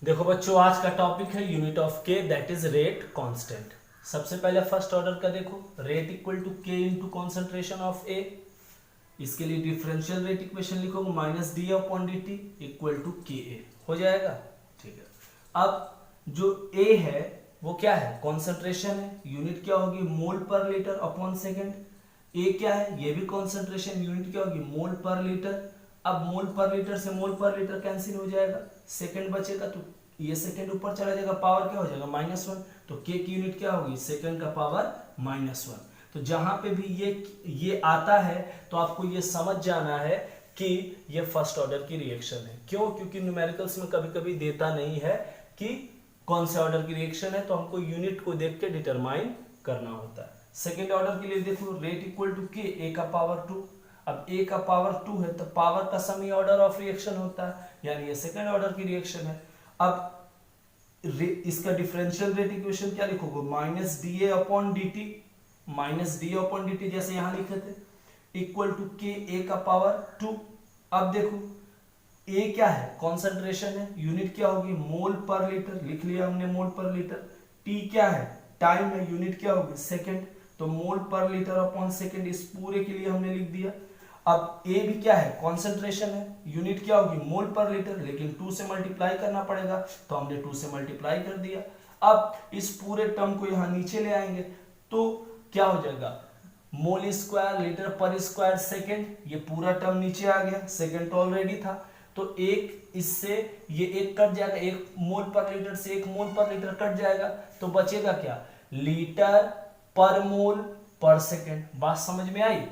देखो बच्चों, आज का टॉपिक है unit of K, that is rate constant. सबसे पहले फर्स्ट ऑर्डर का देखो, rate equal to K into concentration of A. इसके लिए डिफरेंशियल रेट इक्वेशन लिखोगे minus D upon D T equal to K A, हो जाएगा। ठीक है, अब जो ए है वो क्या है, कॉन्सेंट्रेशन है। यूनिट क्या होगी, मोल पर लीटर अपॉन सेकेंड। ए क्या है, ये भी कॉन्सेंट्रेशन, यूनिट क्या होगी, मोल पर लीटर। अब मोल पर लीटर से मोल पर लीटर कैंसिल हो जाएगा, सेकंड बचेगा, तो ये सेकंड ऊपर चला जाएगा, पावर क्या हो जाएगा -1। तो के की यूनिट क्या होगी, सेकंड का पावर -1। तो जहां पे भी ये आता है तो आपको ये समझ जाना है कि ये फर्स्ट ऑर्डर की रिएक्शन है। क्यों, क्योंकि न्यूमेरिकल्स में कभी कभी देता नहीं है कि कौन से ऑर्डर की रिएक्शन है, तो हमको यूनिट को देख के डिटरमाइन करना होता है। सेकेंड ऑर्डर के लिए देखो, रेट इक्वल टू के, ए का पावर 2। अब ए का पावर 2 है तो पावर का सम ही ऑर्डर ऑफ रिएक्शन होता है, यानी ये सेकेंड ऑर्डर की रिएक्शन है। अब इसका डिफरेंशियल रेट इक्वेशन क्या लिखोगे, minus D A upon D T, minus D upon D T जैसे यहां लिखे थे, इक्वल टू के ए का पावर 2। अब देखो ए क्या है, कॉन्सेंट्रेशन है, यूनिट क्या होगी, मोल पर लीटर, लिख लिया हमने मोल पर लीटर। टी क्या है, टाइम है, यूनिट क्या होगी, सेकेंड, तो मोल पर लीटर अपॉन सेकेंड, इस पूरे के लिए हमने लिख दिया। अब ए भी क्या है, कॉन्सेंट्रेशन है, यूनिट क्या होगी, मोल पर लीटर, लेकिन 2 से मल्टीप्लाई करना पड़ेगा, तो हमने 2 से मल्टीप्लाई कर दिया। अब इस पूरे टर्म को यहां नीचे ले आएंगे तो क्या हो जाएगा, मोल स्क्वायर लीटर पर स्क्वायर सेकेंड, ये पूरा टर्म नीचे आ गया, सेकेंड तो ऑलरेडी था, तो एक इससे ये एक कट जाएगा, एक मोल पर लीटर से एक मोल पर लीटर कट जाएगा, तो बचेगा क्या, लीटर पर मोल पर सेकेंड। बात समझ में आई,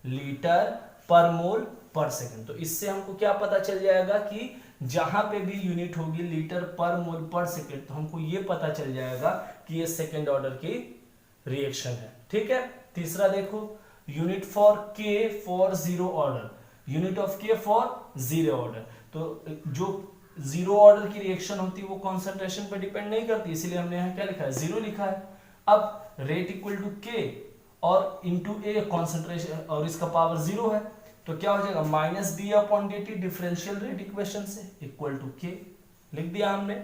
लीटर पर मोल पर सेकेंड। तो इससे हमको क्या पता चल जाएगा कि जहां पे भी यूनिट होगी लीटर पर मोल पर सेकेंड, तो हमको ये पता चल जाएगा कि ये सेकेंड ऑर्डर की रिएक्शन है। ठीक है, तीसरा देखो, यूनिट फॉर के for zero order, unit of के फॉर जीरो ऑर्डर। तो जो जीरो ऑर्डर की रिएक्शन होती है वो कॉन्सेंट्रेशन पर डिपेंड नहीं करती, इसीलिए हमने यहाँ क्या लिखा है, जीरो लिखा है। अब रेट इक्वल टू के और इंटू ए कॉन्सेंट्रेशन, और इसका पावर जीरो है, तो क्या हो जाएगा, minus D upon D T differential rate equation से इक्वल टू के, लिख दिया हमने।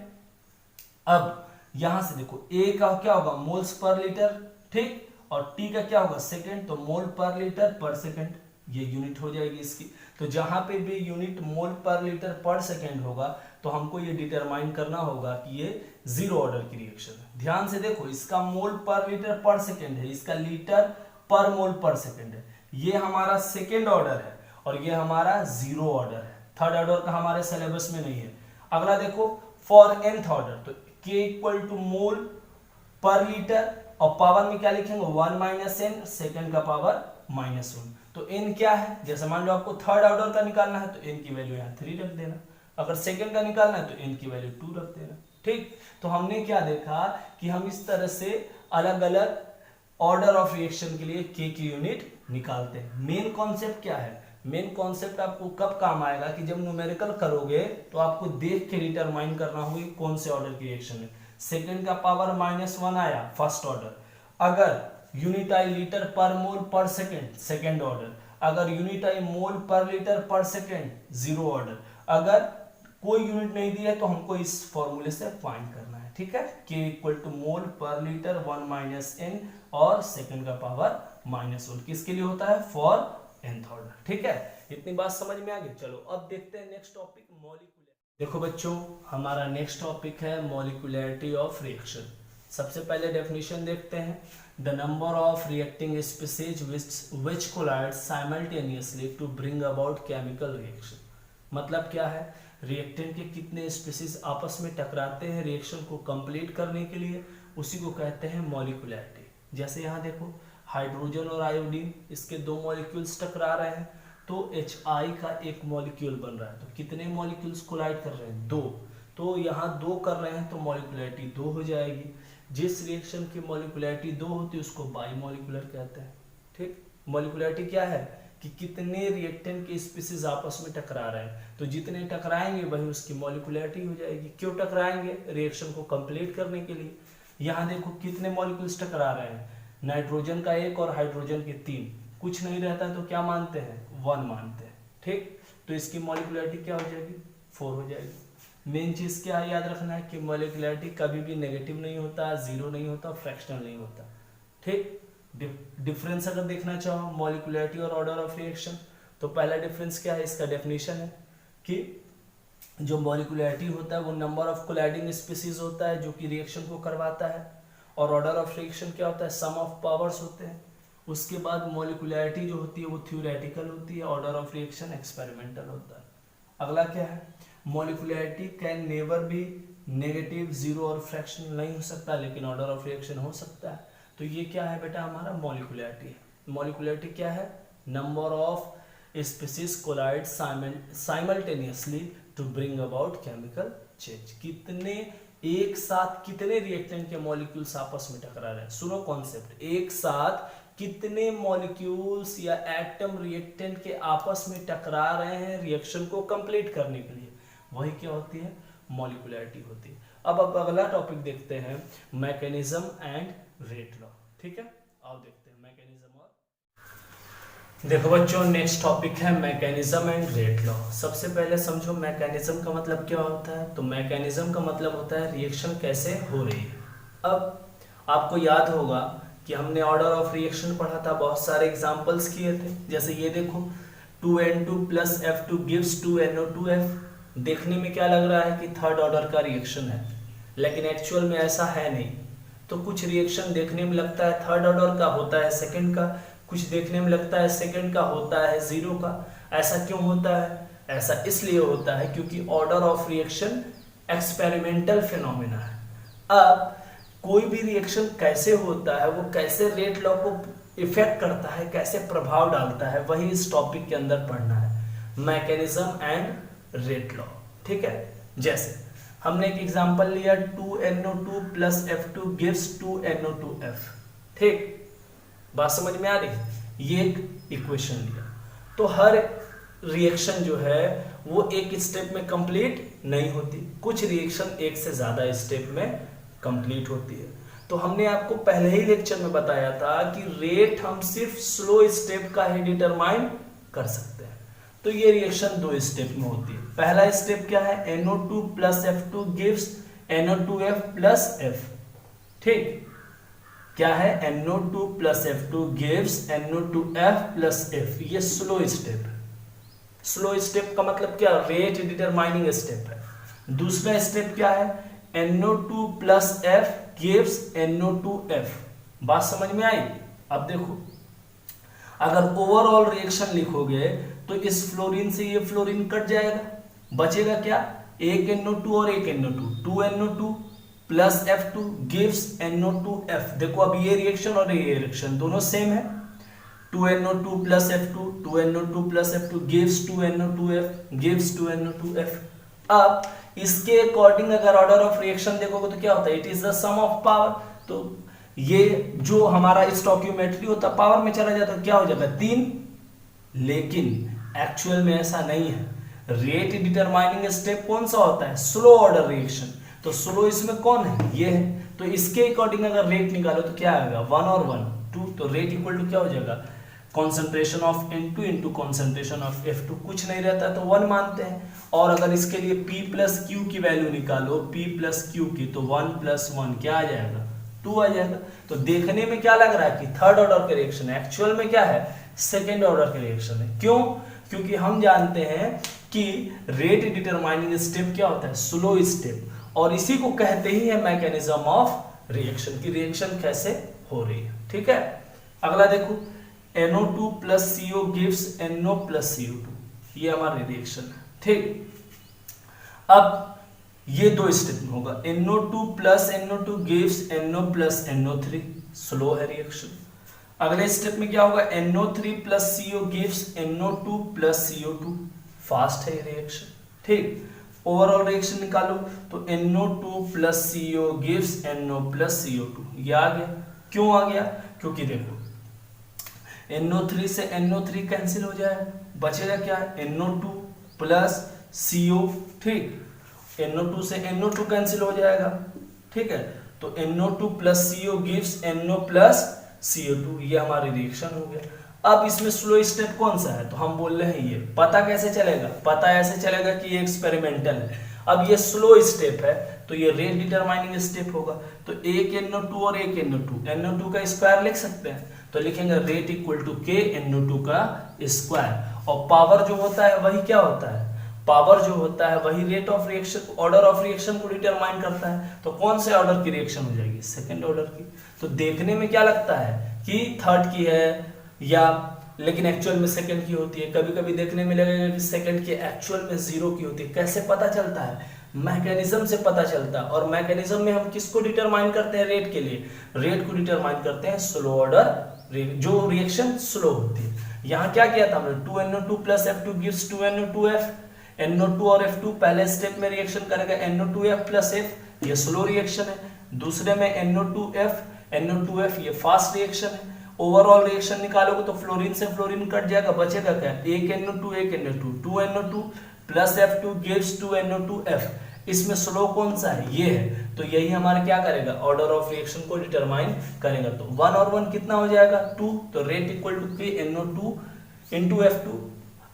अब यहां से देखो, ए का क्या होगा, मोल्स पर लीटर, ठीक, और टी का क्या होगा, सेकेंड, तो मोल पर लीटर पर सेकेंड, ये यूनिट हो जाएगी इसकी। तो जहां पे भी यूनिट मोल पर लीटर पर सेकेंड होगा तो हमको ये डिटरमाइन करना होगा कि ये जीरो ऑर्डर की रिएक्शन है। ध्यान से देखो, इसका मोल पर लीटर पर सेकेंड है, इसका लीटर पर मोल पर सेकेंड है, ये हमारा सेकेंड ऑर्डर है, और ये हमारा जीरो ऑर्डर है। थर्ड ऑर्डर का हमारे सिलेबस में नहीं है। अगला देखो, फॉर nth ऑर्डर, तो k इक्वल टू मोल पर लीटर, और पावर में क्या लिखेंगे, 1 माइनस एन, सेकेंड का पावर -1। तो n क्या है, जैसे मान लो आपको थर्ड ऑर्डर का निकालना है तो n की वैल्यू यहाँ 3 रख देना, अगर सेकेंड का निकालना है तो n की वैल्यू 2 रख देना। ठीक, तो हमने क्या देखा कि हम इस तरह से अलग अलग ऑर्डर ऑफ रिएक्शन के लिए k की यूनिट निकालते हैं। मेन कॉन्सेप्ट क्या है, मेन कॉन्सेप्ट आपको कब काम आएगा कि जब न्यूमेरिकल करोगे तो आपको देख के डिटरमाइन करना होगी कौन से ऑर्डर की रिएक्शन है। सेकेंड का पावर -1 आया, फर्स्ट ऑर्डर। अगर यूनिट आई लीटर पर मोल पर सेकेंड, सेकेंड ऑर्डर। अगर यूनिट आई मोल पर लीटर पर सेकेंड, जीरो ऑर्डर। अगर कोई यूनिट नहीं दी है तो हमको इस फॉर्मूले से फाइंड करना है। ठीक है, के इक्वल टू मोल पर लीटर 1 माइनस एन, और सेकेंड का पावर -1 किसके लिए होता है, फॉर nth ऑर्डर। ठीक है, इतनी बात समझ में आ गई। चलो अब देखते हैं नेक्स्ट टॉपिक, मॉलिक्यूलर। देखो बच्चों, हमारा नेक्स्ट टॉपिक है मॉलिक्यूलैरिटी ऑफ रिएक्शन। सबसे पहले डेफिनेशन देखते हैं, the number of reacting species which collide simultaneously to bring about chemical reaction. मतलब क्या है, रिएक्टेंट के कितने स्पीसीज आपस में टकराते हैं रिएक्शन को कंप्लीट करने के लिए, उसी को कहते हैं मॉलिक्यूलैरिटी। जैसे यहाँ देखो, हाइड्रोजन और आयोडीन, इसके दो मॉलिक्यूल्स टकरा रहे हैं, तो HI का एक मॉलिक्यूल बन रहा है, तो कितने मॉलिक्यूल्स कोलाइड कर रहे हैं, 2। तो यहाँ 2 कर रहे हैं तो मॉलिक्यूलैरिटी 2 हो जाएगी। जिस रिएक्शन की मॉलिक्यूलैरिटी 2 होती है उसको बाइमॉलिक्यूलर कहते हैं। ठीक, मॉलिक्यूलैरिटी क्या है कि कितने रिएक्टेंट के स्पीसीज आपस में टकरा रहे हैं, तो जितने टकराएंगे वही उसकी मॉलिक्यूलैरिटी हो जाएगी। क्यों टकराएंगे, रिएक्शन को कंप्लीट करने के लिए। यहाँ देखो कितने मॉलिक्यूल्स टकरा रहे हैं, नाइट्रोजन का 1 और हाइड्रोजन के 3, कुछ नहीं रहता है तो क्या मानते हैं, 1 मानते हैं। ठीक, तो इसकी मॉलिक्यूलैरिटी क्या हो जाएगी, 4 हो जाएगी। मेन चीज क्या है याद रखना है कि मॉलिक्यूलरिटी कभी भी नेगेटिव नहीं होता, जीरो नहीं होता, फ्रैक्शनल नहीं होता। ठीक, डिफरेंस अगर देखना चाहो मॉलिक्यूलरिटी और ऑर्डर ऑफ रिएक्शन, तो पहला डिफरेंस क्या है, इसका डेफिनेशन है कि जो मॉलिक्यूलरिटी होता है वो नंबर ऑफ कोलाइडिंग स्पीसीज होता है जो कि रिएक्शन को करवाता है, और ऑर्डर ऑफ रिएक्शन क्या होता है, सम ऑफ पावर्स होते हैं। उसके बाद मॉलिक्यूलरिटी जो होती है वो थ्योरेटिकल होती है, ऑर्डर ऑफ रिएक्शन एक्सपेरिमेंटल होता है। अगला क्या है, molecularity can never be negative, zero और फ्रैक्शनल नहीं हो सकता, लेकिन ऑर्डर ऑफ रिएक्शन हो सकता है। तो ये क्या है बेटा, हमारा मॉलिक्यूलरिटी है। मॉलिक्यूलरिटी क्या है, number of species collide simultaneously to bring about chemical change. कितने एक साथ कितने रिएक्टेंट के मॉलिक्यूल्स आपस में टकरा रहे हैं। सुनो कॉन्सेप्ट, एक साथ कितने मॉलिक्यूल्स या एटम रिएक्टेंट के आपस में टकरा रहे हैं रिएक्शन को कंप्लीट करने के लिए, वही क्या होती है, मॉलिक्यूलरिटी होती है। अब अगला टॉपिक देखते हैं, मैकेनिज्म एंड रेट लॉ। ठीक है, आओ देखते हैं मैकेनिज्म और, देखो बच्चों नेक्स्ट टॉपिक है मैकेनिज्म एंड रेट लॉ। सबसे पहले समझो मैकेनिज्म का मतलब क्या होता है। तो मैकेनिज्म का मतलब होता है रिएक्शन कैसे हो रही है। अब आपको याद होगा कि हमने ऑर्डर ऑफ रिएक्शन पढ़ा था, बहुत सारे एग्जांपल्स किए थे। जैसे ये देखो 2N2 + F2 gives 2NO2F। देखने में क्या लग रहा है कि थर्ड ऑर्डर का रिएक्शन है, लेकिन एक्चुअल में ऐसा है नहीं। तो कुछ रिएक्शन देखने में लगता है थर्ड ऑर्डर का, होता है सेकंड का, कुछ देखने में लगता है सेकंड का, होता है जीरो का। ऐसा क्यों होता है, ऐसा इसलिए होता है क्योंकि order of reaction experimental phenomena है। अब कोई भी रिएक्शन कैसे होता है, वो कैसे रेट लॉ को इफेक्ट करता है, कैसे प्रभाव डालता है, वही इस टॉपिक के अंदर पढ़ना है, मैकेनिज्म एंड रेट लॉ। ठीक है, जैसे हमने एक एग्जांपल लिया 2NO2 + F2 gives 2NO2F। ठीक, बात समझ में आ रही, ये एक इक्वेशन लिया। तो हर रिएक्शन जो है वो एक स्टेप में कंप्लीट नहीं होती, कुछ रिएक्शन एक से ज्यादा स्टेप में कंप्लीट होती है। तो हमने आपको पहले ही लेक्चर में बताया था कि रेट हम सिर्फ स्लो स्टेप का ही डिटरमाइन कर सकते हैं। तो ये रिएक्शन दो स्टेप में होती है। पहला स्टेप क्या है, NO2 + F2 gives NO2F + F। ठीक, क्या है, NO2 + F2 gives NO2F + F। ये स्लो स्टेप है। स्लो स्टेप का मतलब क्या, रेट डिटरमाइनिंग स्टेप है। दूसरा स्टेप क्या है, NO2 + F gives NO2F। बात समझ में आई। अब देखो, अगर ओवरऑल रिएक्शन लिखोगे तो इस फ्लोरीन से ये फ्लोरीन कट जाएगा, बचेगा क्या, एक NO2 और एक NO2, 2NO2 + F2 gives NO2F। देखो अब ये रिएक्शन और ये रिएक्शन दोनों सेम है, 2NO2 + F2, 2NO2 + F2 gives 2NO2F gives 2NO2F। अब इसके अकॉर्डिंग अगर ऑर्डर ऑफ रिएक्शन देखोगे तो क्या होता है, it is the sum of power. तो ये जो हमारा स्टोइकियोमेट्री होता है पावर में चला जाता है, क्या हो जाता है 3। लेकिन एक्चुअल में ऐसा नहीं है। रेट डिटरमाइनिंग स्टेप कौन सा होता है, स्लो ऑर्डर रिएक्शन। तो स्लो इसमें कौन है, ये है। तो इसके अकॉर्डिंग अगर रेट निकालो तो क्या आएगा, 1 और 1 2। तो रेट इक्वल टू क्या हो जाएगा, concentration of N2 into concentration of F2। कुछ नहीं रहता है तो 1 मानते हैं। और अगर इसके लिए P + Q की वैल्यू निकालो, P + Q की, तो 1 + 1 क्या आ जाएगा, 2 आ जाएगा। तो देखने में क्या लग रहा है कि थर्ड ऑर्डर का रिएक्शन है, एक्चुअल में क्या है, सेकेंड ऑर्डर का रिएक्शन है। क्यों, क्योंकि हम जानते हैं कि रेट डिटरमाइनिंग स्टेप क्या होता है, स्लो स्टेप। और इसी को कहते ही है मैकेनिज्म ऑफ रिएक्शन, की रिएक्शन कैसे हो रही है। ठीक है, अगला देखो, NO2 + CO gives NO + CO2। ये हमारा रिएक्शन है। ठीक, अब ये दो स्टेप में होगा, NO2 + NO2 gives NO + NO3। Slow है रिएक्शन। अगले स्टेप में क्या होगा, NO3 + CO gives NO2 + CO2। Fast है रिएक्शन। ठीक, ओवरऑल रिएक्शन निकालो तो NO2 + CO gives NO + CO2। ये आ गया। क्यों आ गया, क्योंकि देखो NO3 से NO3 कैंसिल हो जाएगा, बचेगा क्या, NO2 + CO। ठीक, NO2 से NO2 कैंसिल हो जाएगा। ठीक है, तो NO2 + CO gives NO + CO2। ये हमारी रिएक्शन हो गया। अब इसमें स्लो स्टेप कौन सा है, तो हम बोल रहे हैं ये। पता कैसे चलेगा, पता ऐसे चलेगा कि ये एक्सपेरिमेंटल है। अब ये स्लो स्टेप है तो ये रेट डिटरमाइनिंग स्टेप होगा। तो एक NO2 और एक NO2 का स्क्वायर लिख सकते हैं, तो लिखेंगे rate equal to K NO2 का स्क्वायर। और पावर जो होता है वही क्या होता है, पावर जो होता है वही rate of reaction, order of reaction को डिटरमाइन करता है। तो कौन से ऑर्डर की रिएक्शन हो जाएगी, सेकंड ऑर्डर की। तो देखने में क्या लगता है कि थर्ड की है या, लेकिन एक्चुअल में सेकंड की होती है। कभी कभी देखने में लगेगा कि सेकंड की, एक्चुअल में जीरो की होती है। कैसे पता चलता है, मैकेनिज्म से पता चलता है। और मैकेनिज्म में हम किसको डिटरमाइन करते हैं, रेट के लिए, रेट को डिटरमाइन करते हैं स्लो ऑर्डर, जो रिएक्शन स्लो होती है। यहाँ क्या किया था हमने, 2NO2 plus F2 gives 2NO2F। NO2 और F2 पहले स्टेप में रिएक्शन करेगा NO2F प्लस F, ये स्लो रिएक्शन है। दूसरे में NO2F ये फास्ट रिएक्शन है। ओवरऑल रिएक्शन निकालोगे तो फ्लोरीन से फ्लोरीन कट जाएगा, बचेगा क्या, एक NO2 2NO2 plus F2 gives 2NO2F। इसमें स्लो कौन सा है, ये है। तो यही हमारा क्या करेगा, ऑर्डर ऑफ रिएक्शन को डिटरमाइन करेगा। तो 1 और 1 कितना हो जाएगा, 2। तो rate equal to K NO2 into F2,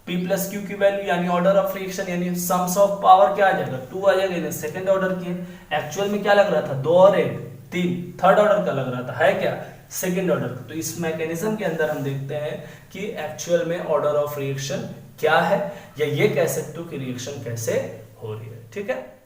P plus Q की वैल्यू यानी ऑर्डर ऑफ रिएक्शन यानी सम्स ऑफ पावर क्या आ जाएगा, 2 आ जाएगा। सेकंड ऑर्डर की है, एक्चुअल में क्या लग रहा था, 2 और 1 3, थर्ड ऑर्डर का लग रहा था, है क्या, सेकेंड ऑर्डर का। तो इस मैकेनिज्म के अंदर हम देखते हैं कि एक्चुअल में ऑर्डर ऑफ रिएक्शन क्या है, या ये कह सकते हो कि रिएक्शन कैसे हो रही है। ठीक है।